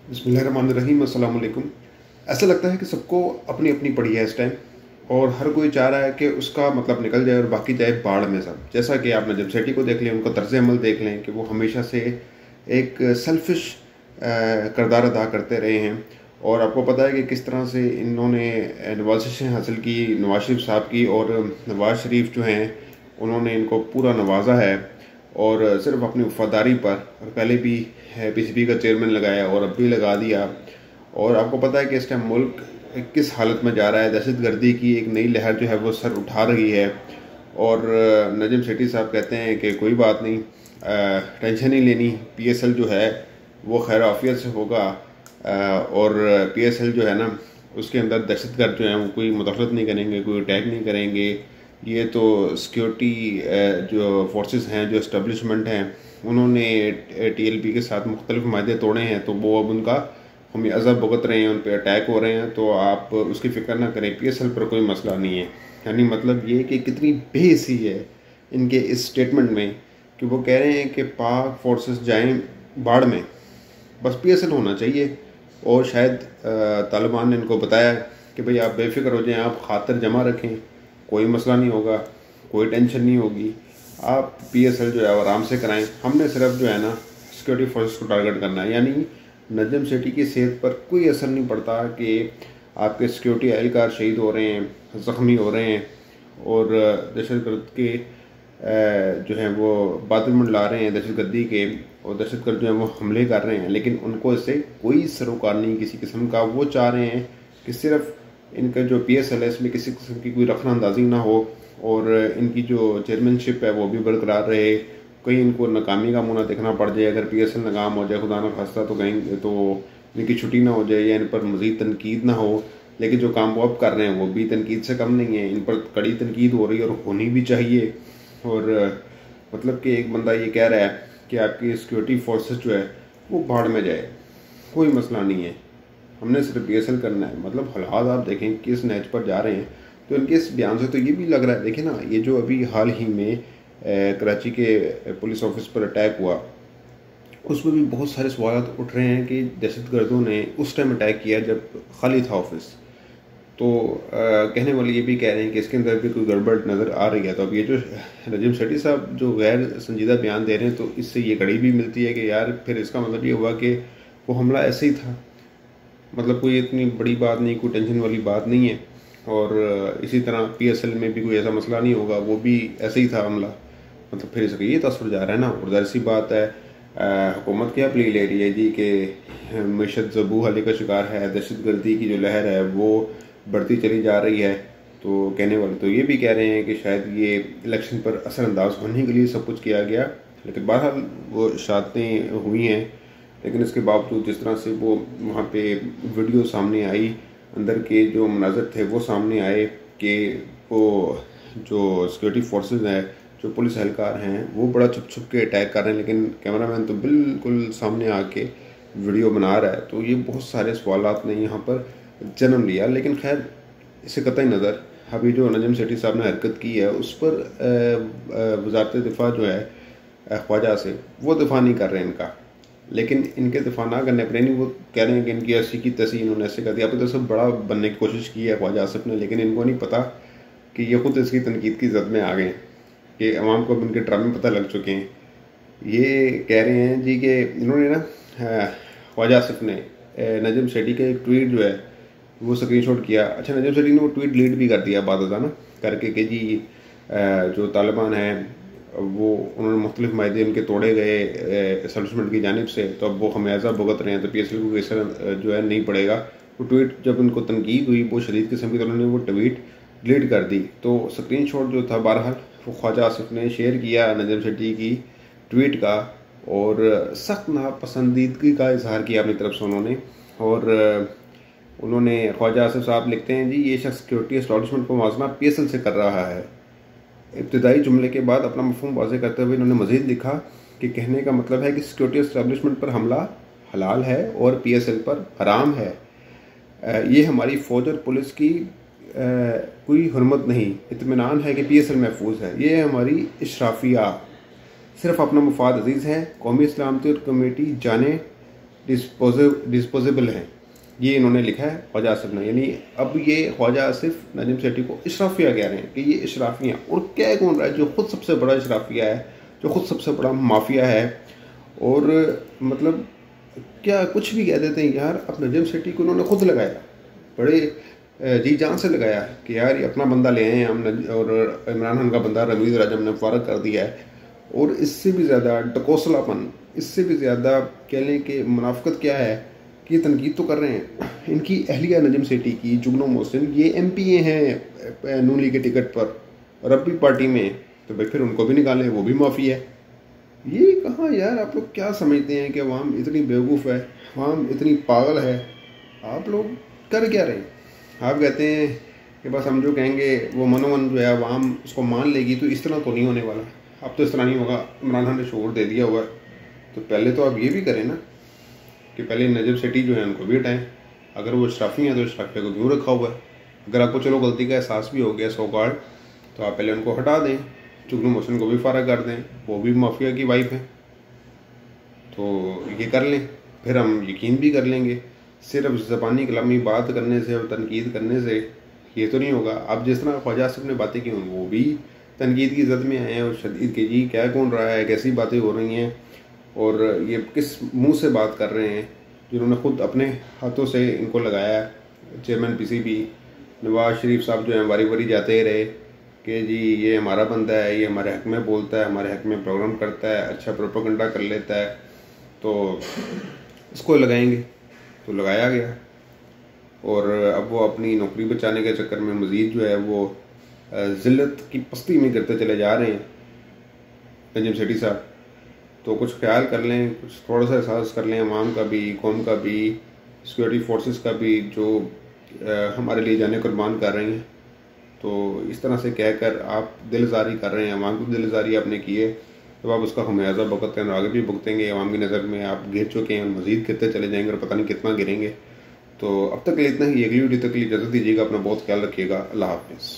बिस्मिल्लाहिर्रहमानिर्रहीम, अस्सलाम वालेकुम। ऐसा लगता है कि सबको अपनी अपनी पड़ी है इस टाइम, और हर कोई चाह रहा है कि उसका मतलब निकल जाए और बाकी जाए बाढ़ में सब। जैसा कि आप नजम सेठी को देख लें, उनका तर्ज अमल देख लें कि वो हमेशा से एक सेल्फिश किरदार अदा करते रहे हैं। और आपको पता है कि किस तरह से इन्होंने नवाजिशें हासिल की नवाज शरीफ साहब की, और नवाज शरीफ जो हैं उन्होंने इनको पूरा नवाजा है। और सिर्फ अपनी वफादारी पर, और पहले भी पीसीबी का चेयरमैन लगाया और अब भी लगा दिया। और आपको पता है कि इस टाइम मुल्क किस हालत में जा रहा है। दहशत गर्दी की एक नई लहर जो है वो सर उठा रही है। और नजम सेठी साहब कहते हैं कि कोई बात नहीं, टेंशन नहीं लेनी, पीएसएल जो है वो खैर आफियत से होगा। और पीएसएल जो है ना, उसके अंदर दहशतगर्द जो हैं वो कोई मुदाखलत नहीं करेंगे, कोई अटैक नहीं करेंगे। ये तो सिक्योरिटी जो फोर्सेस हैं, जो इस्टबलिशमेंट हैं, उन्होंने टीएलपी के साथ मुख्तलिफ मायदे तोड़े हैं, तो वो अब उनका हम अज़ब भुगत रहे हैं, उन पर अटैक हो रहे हैं। तो आप उसकी फ़िक्र ना करें, पीएसएल पर कोई मसला नहीं है। यानी मतलब ये कि कितनी बेहसी है इनके इस स्टेटमेंट में कि वो कह रहे हैं कि पाक फोर्सेस जाएं बाढ़ में, बस पीएसएल होना चाहिए। और शायद तालिबान ने इनको बताया कि भाई आप बेफिक्र हो जाएं, आप खातर जमा रखें, कोई मसला नहीं होगा, कोई टेंशन नहीं होगी, आप पीएसएल जो है आराम से कराएं। हमने सिर्फ जो है ना सिक्योरिटी फोर्सेस को टारगेट करना है। यानी नजम सेठी की सेहत पर कोई असर नहीं पड़ता कि आपके सिक्योरिटी एहलकार शहीद हो रहे हैं, ज़ख्मी हो रहे हैं, और दहशतगर्द के जो हैं वो बादल मंडला रहे हैं दहशतगर्दी के, और दहशतगर्द जो हैं वो हमले कर रहे हैं, लेकिन उनको इससे कोई सरोकार नहीं किसी किस्म का। वो चाह रहे हैं कि सिर्फ इनका जो पीएसएल है इसमें किसी किस्म की कोई रखना अंदाजी ना हो, और इनकी जो चेयरमैनशिप है वो भी बरकरार रहे। कहीं इनको नाकामी का मुँह ना देखना पड़ जाए। अगर पीएसएल नाकाम हो जाए, खुदा न खास्ता, तो कहीं तो इनकी छुट्टी ना हो जाए या इन पर मज़ीद तनकीद ना हो। लेकिन जो काम वो अब कर रहे हैं वो भी तनकीद से कम नहीं है, इन पर कड़ी तनकीद हो रही है और होनी भी चाहिए। और मतलब कि एक बंदा ये कह रहा है कि आपकी सिक्योरिटी फोर्सेस जो है वो बाढ़ में जाए, कोई मसला नहीं है, हमने सिर्फ पीएसएल करना है। मतलब हालात आप देखें किस नहज पर जा रहे हैं। तो इनके इस बयान से तो ये भी लग रहा है, देखिए ना, ये जो अभी हाल ही में कराची के पुलिस ऑफिस पर अटैक हुआ, उसमें भी बहुत सारे सवाल उठ रहे हैं कि दहशतगर्दों ने उस टाइम अटैक किया जब खाली था ऑफिस। तो कहने वाले ये भी कह रहे हैं कि इसके अंदर भी कोई गड़बड़ नज़र आ रही है। तो अब ये जो नजीम सेठी साहब जो गैर संजीदा बयान दे रहे हैं, तो इससे ये कड़ी भी मिलती है कि यार फिर इसका मतलब ये हुआ कि वो हमला ऐसे ही था, मतलब कोई इतनी बड़ी बात नहीं, कोई टेंशन वाली बात नहीं है। और इसी तरह पीएसएल में भी कोई ऐसा मसला नहीं होगा, वो भी ऐसे ही था हमला। मतलब फिर इसका ये तसर जा रहा है ना। और जाहिर सी बात है, हुकूमत क्या प्ली ले रही है जी कि मीशत ज़बू हाली का शिकार है, दहशतगर्दी की जो लहर है वो बढ़ती चली जा रही है। तो कहने वाले तो ये भी कह रहे हैं कि शायद ये इलेक्शन पर असरअंदाज होने के लिए सब कुछ किया गया, लेकिन बहरहाल वो शातें हुई हैं। लेकिन इसके बावजूद जिस तरह से वो वहाँ पे वीडियो सामने आई, अंदर के जो मनाजर थे वो सामने आए कि वो जो सिक्योरिटी फोर्सेस हैं, जो पुलिस एहलकार हैं, वो बड़ा छुप छुप के अटैक कर रहे हैं, लेकिन कैमरामैन तो बिल्कुल सामने आके वीडियो बना रहा है। तो ये बहुत सारे सवालात ने यहाँ पर जन्म लिया। लेकिन खैर, इसे कतई नज़र अभी जो नजम सेठी साहब ने हरकत की है उस पर वजारत दिफा जो है ख्वाजा से, वो दिफा नहीं कर रहे हैं इनका। लेकिन इनके दिफा ना करने पर नहीं, वो कह रहे हैं कि इनकी ऐसी की तैसी इन्होंने ऐसे कर दिया। अब तो सब बड़ा बनने की कोशिश की है ख्वाजा आसिफ ने, लेकिन इनको नहीं पता कि ये खुद इसकी तनकीद की जद में आ गए कि अवाम को अब इनके ड्रामे पता लग चुके हैं। ये कह रहे हैं जी कि इन्होंने ना ख्वाजा आसिफ ने नजम सेठी का एक ट्वीट जो है वो स्क्रीनशॉट किया। अच्छा, नजम सेठी ने वो ट्वीट डिलीट भी कर दिया बाद ना करके कि जी जो तालिबान है वो उन्होंने मुख्तलिफ मायदे उनके तोड़े गए एस्टेब्लिशमेंट की जानिब से, तो अब वो खमियाजा भुगत रहे हैं, तो पीएसएल को कैसे जो है नहीं पड़ेगा। वो ट्वीट जब उनको तनकीद हुई वो शदीद किस्म की, तो उन्होंने वो ट्वीट डिलीट कर दी। तो स्क्रीनशॉट जो था बहरहाल वो ख्वाजा आसिफ ने शेयर किया नजम सेठी की ट्वीट का, और सख्त नापसंदीदगी का इजहार किया अपनी तरफ से उन्होंने। और उन्होंने ख्वाजा आसिफ साहब लिखते हैं जी, ये शख्स सिक्योरिटी एस्टेब्लिशमेंट को मुआवजा पीएसएल से कर रहा है। इब्तदाई जुमले के बाद अपना मफहूम वाज़ेह करते हुए इन्होंने मज़ीद लिखा कि कहने का मतलब है कि सिक्योरिटी एस्टेब्लिशमेंट पर हमला हलाल है और पीएसएल पर हराम है। ये हमारी फ़ौज और पुलिस की कोई हुर्मत नहीं, इत्मीनान है कि पीएसएल महफूज है। ये हमारी इशराफिया, सिर्फ अपना मुफाद अजीज़ है। कौमी सलामती और कमेटी जाने डिस्पोजेबल हैं। ये इन्होंने लिखा है ख्वाजा आसिफ ने। यानी अब ये ख्वाजा आसिफ नजीम सेठी को इशराफिया कह रहे हैं कि ये इशराफिया, और क्या कौन रहा है जो खुद सबसे बड़ा इशराफिया है, जो खुद सबसे बड़ा माफिया है। और मतलब क्या कुछ भी कह देते हैं यार। अब नजीम सेठी को उन्होंने खुद लगाया, बड़े जी जान से लगाया कि यार ये अपना बंदा ले आए हैं हम, और इमरान खान का बंदा रमीज़ राजा ने फारग कर दिया है। और इससे भी ज़्यादा डकोसलापन, इससे भी ज़्यादा कह लें कि मुनाफिकत क्या है कि ये तनकीद तो कर रहे हैं इनकी अहलिया नजम सेठी की, जुगनू मोहसिन, ये MPA हैं नून लीग के टिकट पर और अब भी पार्टी में, तो भाई फिर उनको भी निकालें, वो भी माफ़ी है। ये कहाँ यार, आप लोग क्या समझते हैं कि अवाम इतनी बेवकूफ़ है, अवाम इतनी पागल है, आप लोग कर क्या रहे हैं? आप कहते हैं कि बस हम जो कहेंगे वो मनोमन जो है अवाम उसको मान लेगी, तो इस तरह तो नहीं होने वाला। अब तो इस तरह नहीं होगा, इमरान खान ने शोर दे दिया हुआ है, तो पहले तो आप ये भी करें ना कि पहले नजम सेठी जो है उनको भी हटाएं। अगर वो इशराफी हैं तो इशराफिया को क्यों रखा हुआ है? अगर आपको चलो गलती का एहसास भी हो गया सो कॉल्ड, तो आप पहले उनको हटा दें, जुगनू मोहसिन को भी फारग कर दें, वो भी माफिया की वाइफ है। तो ये कर लें, फिर हम यकीन भी कर लेंगे। सिर्फ ज़बानी कलामी बात करने से और तनकीद करने से ये तो नहीं होगा। अब जिस तरह ख्वाजा आसिफ ने बातें की, वो भी तनकीद की जद में आए हैं और शदीद के जी क्या कौन रहा है, कैसी बातें हो रही हैं, और ये किस मुंह से बात कर रहे हैं जिन्होंने खुद अपने हाथों से इनको लगाया है। चेयरमैन PCB नवाज शरीफ साहब जो हैं बारी बारी जाते ही रहे कि जी ये हमारा बंदा है, ये हमारे हक में बोलता है, हमारे हक में प्रोग्राम करता है, अच्छा प्रोपेगेंडा कर लेता है, तो इसको लगाएंगे। तो लगाया गया, और अब वो अपनी नौकरी बचाने के चक्कर में मज़ीद जो है वो ज़िल्लत की पस्ती में गिरते चले जा रहे हैं नजीम सेठी साहब। तो कुछ ख्याल कर लें, कुछ थोड़ा सा एहसास कर लें अवाम का भी, कौम का भी, सिक्योरिटी फोर्सेस का भी, जो हमारे लिए जाने कुर्बान कर रही हैं। तो इस तरह से कहकर आप दिलजारी कर रहे हैं, अवाम को दिलजारी आपने की है, तो आप उसका खमियाजा भुगतते हैं और आगे भी भुगतेंगे। अवाम की नज़र में आप गिर चुके हैं और मज़ीद गिरते चले जाएंगे और पता नहीं कितना गिरेंगे। तो अब तक के लिए इतना ही। अगली वीडियो तक के लिए इजाज़त दीजिएगा, अपना बहुत ख्याल रखिएगा। अल्लाह हाफ़िज़।